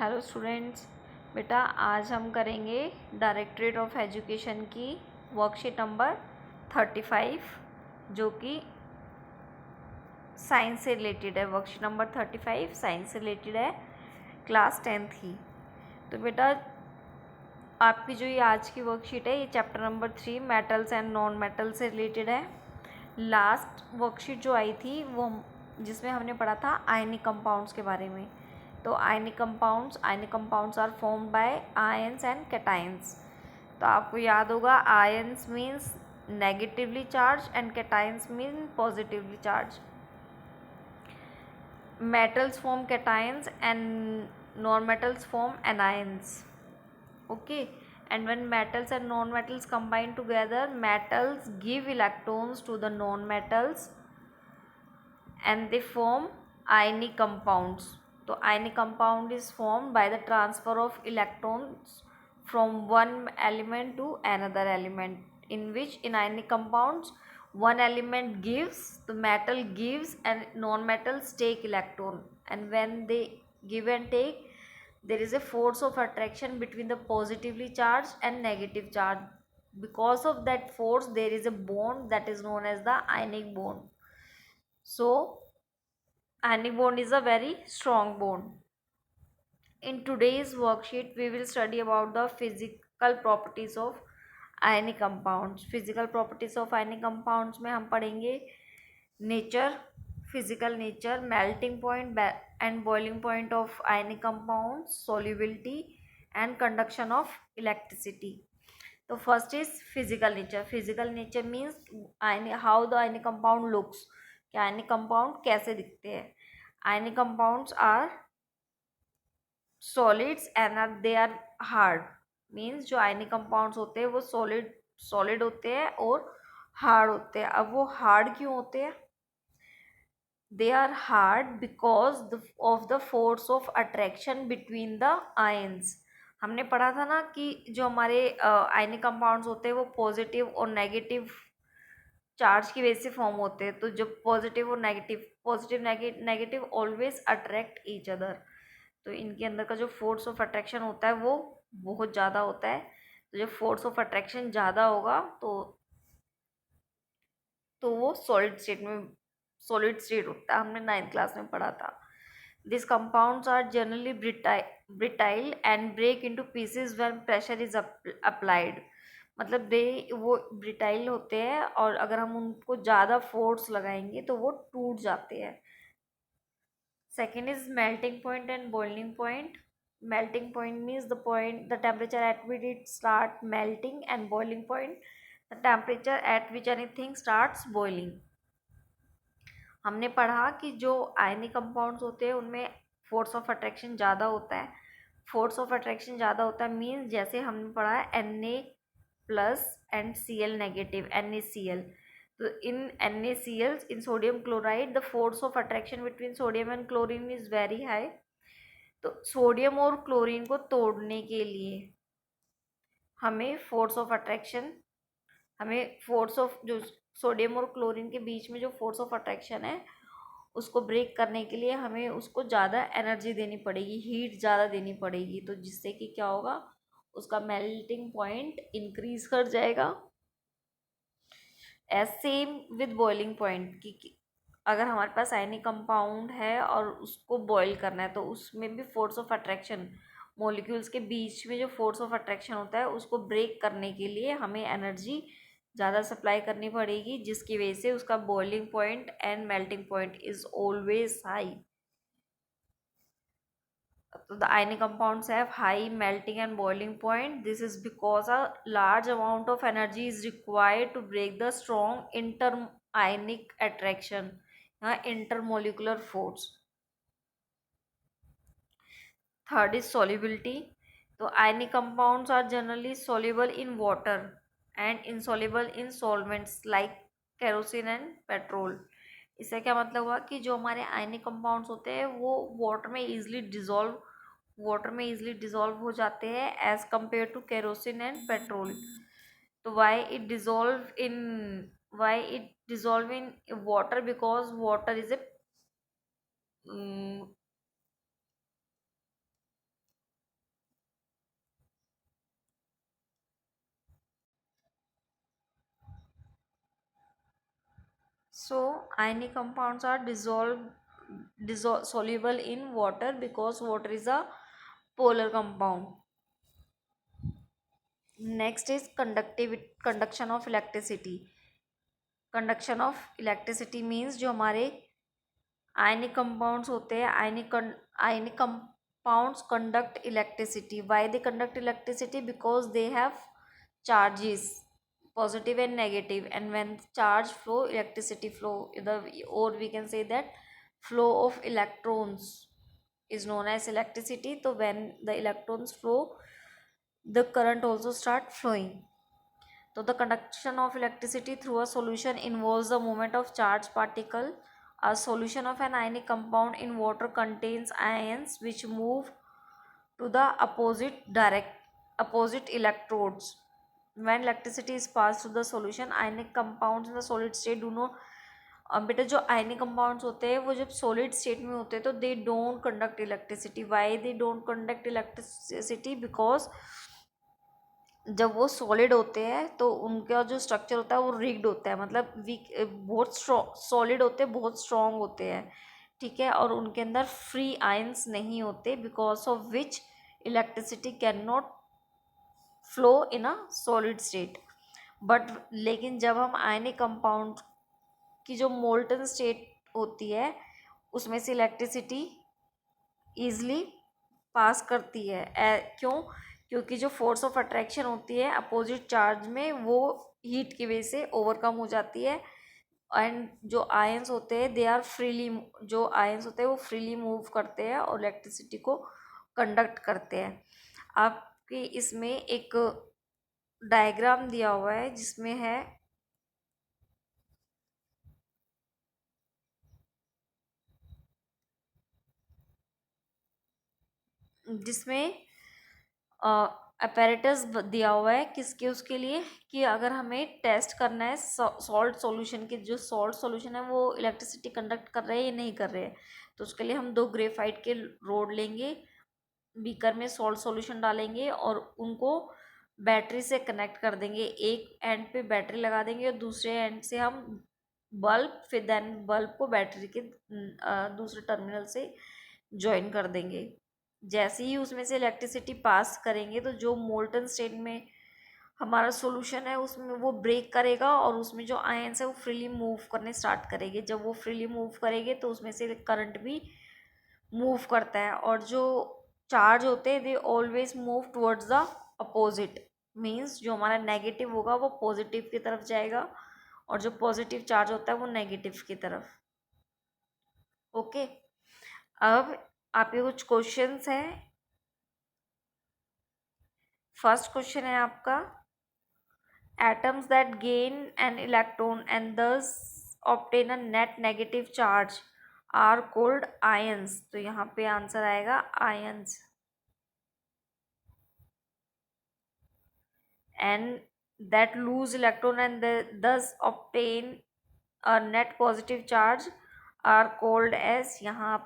Hello students, बेटा आज हम करेंगे डायरेक्टरेट ऑफ एजुकेशन की वर्कशीट नंबर 35 जो कि साइंस से रिलेटेड है। वर्कशीट नंबर 35 साइंस से रिलेटेड है, क्लास 10th की। तो बेटा आपकी जो ये आज की वर्कशीट है, ये chapter number 3 metals and non metal से रिलेटेड है। लास्ट वर्कशीट जो आई थी वो जिसमें हमने पढ़ा था आयनिक कंपाउंड्स के बारे में। तो ionic compounds are formed by ions and cations. तो आपको याद होगा ions means negatively charge and cations mean positively charge. metals form cations and non-metals form anions. Okay, and when metals and non-metals combine together, metals give electrons to the non-metals and they form ionic compounds. So ionic compound is formed by the transfer of electrons from one element to another element, in which in ionic compounds one element gives, the metal gives and non-metals take electron, and when they give and take, there is a force of attraction between the positively charged and negative charge. Because of that force there is a bond that is known as the ionic bond. So ionic bond is a very strong bond. In today's worksheet, we will study about the physical properties of ionic compounds. Physical properties of ionic compounds में हम पढ़ेंगे nature, physical nature, melting point and boiling point of ionic compounds, solubility and conduction of electricity. So first is physical nature. Physical nature means how the ionic compound looks. कि ionic compound कैसे दिखते हैं. Ionic compounds are solids and they are hard. Means जो ionic compounds होते हैं वो solid होते हैं और हार्ड होते हैं. अब वो हार्ड क्यों होते हैं? They are hard because of the force of attraction between the ions. हमने पढ़ा था ना कि जो हमारे आयनिक कंपाउंड्स होते हैं वो पॉजिटिव और नेगेटिव चार्ज की वजह से फॉर्म होते हैं. तो जो पॉजिटिव और negative always attract each other. तो इनके अंदर का जो फोर्स ऑफ अट्रैक्शन होता है वो बहुत ज़्यादा होता है. तो जब फोर्स ऑफ अट्रैक्शन ज़्यादा होगा तो वो सॉलिड स्टेट होता है. हमने 9th क्लास में पढ़ा था. This compounds are generally brittle and break into pieces when pressure is applied. मतलब वो ब्रिटाइल होते हैं और अगर हम उनको ज़्यादा फोर्स लगाएंगे तो वो टूट जाते हैं. Second is melting point and boiling point. Melting point means the temperature at which it start melting, and boiling point the temperature at which anything starts boiling. हमने पढ़ा कि जो आयनिक कंपाउंड्स होते हैं उनमें फोर्स ऑफ अट्रैक्शन ज़्यादा होता है. फोर्स ऑफ अट्रैक्शन ज़्यादा होता है मीन्स जैसे हमने पढ़ा है Na+ and Cl negative NaCl. So in NaCl, in sodium chloride, the force of attraction between sodium and chlorine is very high. तो सोडियम और क्लोरीन को तोड़ने के लिए हमें फोर्स ऑफ जो सोडियम और क्लोरीन के बीच में जो फोर्स ऑफ अट्रैक्शन है उसको ब्रेक करने के लिए हमें उसको ज़्यादा एनर्जी देनी पड़ेगी, हीट ज़्यादा देनी पड़ेगी. तो जिससे कि क्या होगा, उसका मेल्टिंग पॉइंट इंक्रीज कर जाएगा. As same with boiling point कि अगर हमारे पास आयनिक कंपाउंड है और उसको बॉईल करना है तो उसमें भी फोर्स ऑफ अट्रैक्शन, मॉलिक्यूल्स के बीच में जो फोर्स ऑफ अट्रैक्शन होता है उसको ब्रेक करने के लिए हमें एनर्जी ज़्यादा सप्लाई करनी पड़ेगी, जिसकी वजह से उसका boiling point and melting point is always high. So the ionic compounds have high melting and boiling point. This is because a large amount of energy is required to break the strong interionic attraction, intermolecular force. Third is solubility. So ionic compounds are generally soluble in water and insoluble in solvents like kerosene and petrol. इससे क्या मतलब हुआ कि जो हमारे ionic compounds होते हैं वो वाटर में इजीली डिज़ोल्व हो जाते हैं as compared to kerosene and petrol. तो why it dissolve in water? Because water is So ionic compounds are soluble in water because water is a polar compound. Next is conduction of electricity. Conduction of electricity means जो हमारे ionic compounds होते हैं, ionic compounds conduct electricity. Why they conduct electricity? Because they have charges, positive and negative, and when charge flow, electricity flow. Or we can say that flow of electrons is known as electricity. So when the electrons flow, the current also start flowing. So the conduction of electricity through a solution involves the movement of charged particle. A solution of an ionic compound in water contains ions which move to the opposite electrodes. When electricity is passed through the solution, ionic compounds in the solid state do not. बेटा जो ionic compounds होते हैं वो जब solid state में होते हैं तो they don't conduct electricity. Why they don't conduct electricity? Because जब वो सॉलिड होते हैं तो उनका जो स्ट्रक्चर होता है वो रिग्ड होता है, मतलब वीक, बहुत सॉलिड होते हैं, बहुत स्ट्रॉन्ग होते हैं, ठीक है, और उनके अंदर फ्री आयंस नहीं होते, because of which electricity can not flow in a solid state. But लेकिन जब हम आयनिक कंपाउंड की जो मोल्टन स्टेट होती है उसमें से इलेक्ट्रिसिटी ईजली पास करती है. क्यों? क्योंकि जो फोर्स ऑफ अट्रैक्शन होती है अपोजिट चार्ज में वो हीट की वजह से ओवरकम हो जाती है. एंड जो आयंस होते हैं दे आर फ्रीली, जो आयंस होते हैं वो फ्रीली मूव करते हैं और इलेक्ट्रिसिटी को कंडक्ट करते हैं. आपके इसमें एक डायग्राम दिया हुआ है जिसमें है जिसमें अपैरेटस दिया हुआ है किसके, उसके लिए कि अगर हमें टेस्ट करना है सॉल्ट सॉल्यूशन के, जो सॉल्ट सॉल्यूशन है वो इलेक्ट्रिसिटी कंडक्ट कर रहे हैं या नहीं कर रहे हैं, तो उसके लिए हम 2 ग्रेफाइट के रोड लेंगे, बीकर में सॉल्ट सॉल्यूशन डालेंगे और उनको बैटरी से कनेक्ट कर देंगे. एक एंड पे बैटरी लगा देंगे और दूसरे एंड से हम बल्ब, फिर देन बल्ब को बैटरी के दूसरे टर्मिनल से ज्वाइन कर देंगे. जैसे ही उसमें से इलेक्ट्रिसिटी पास करेंगे तो जो मोल्टन स्टेट में हमारा सॉल्यूशन है उसमें वो ब्रेक करेगा और उसमें जो आयंस है वो फ्रीली मूव करने स्टार्ट करेंगे. जब वो फ्रीली मूव करेंगे तो उसमें से करंट भी मूव करता है, और जो चार्ज होते हैं they always move towards the opposite. Means जो हमारा नेगेटिव होगा वो पॉजिटिव की तरफ जाएगा और जो पॉजिटिव चार्ज होता है वो नेगेटिव की तरफ. ओके, अब आपके कुछ क्वेश्चंस हैं. फर्स्ट क्वेश्चन है आपका, atoms that gain an electron and thus obtain a net negative charge are called ions. तो यहाँ पे आंसर आएगा ions. And that lose electron and thus obtain a net positive charge are called as, यहाँ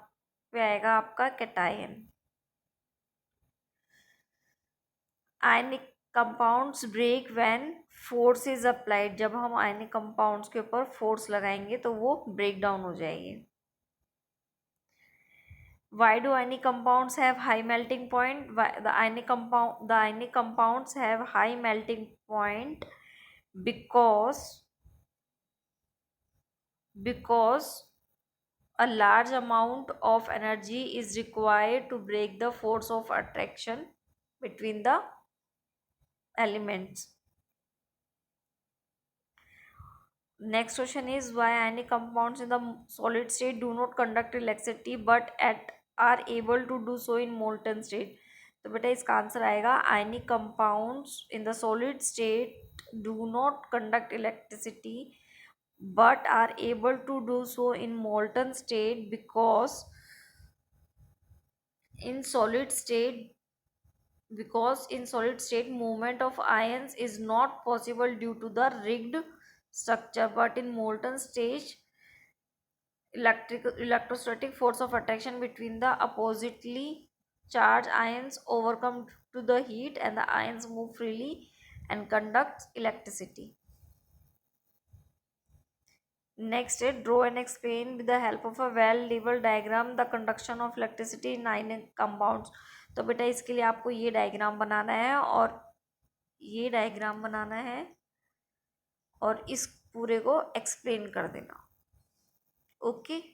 पे आएगा आपका cation. Ionic compounds break when force is applied. जब हम ionic compounds के ऊपर force लगाएंगे तो वो break down हो जाएंगे. Why do ionic compounds have high melting point? The ionic compounds have high melting point because a large amount of energy is required to break the force of attraction between the elements. Next question is, why ionic compounds in the solid state do not conduct electricity but are able to do so in molten state? तो बेटा इसका answer आएगा, ionic compounds in the solid state do not conduct electricity but are able to do so in molten state because in solid state movement of ions is not possible due to the rigged structure, but in molten stage electrostatic force of attraction between the oppositely charged ions overcome to the heat and the ions move freely and conduct electricity. Next है draw and explain with the help of a well labelled diagram the conduction of electricity in 9 compounds. तो बेटा इसके लिए आपको ये diagram बनाना है और ये डायग्राम बनाना है और इस पूरे को एक्सप्लेन कर देना। ओके।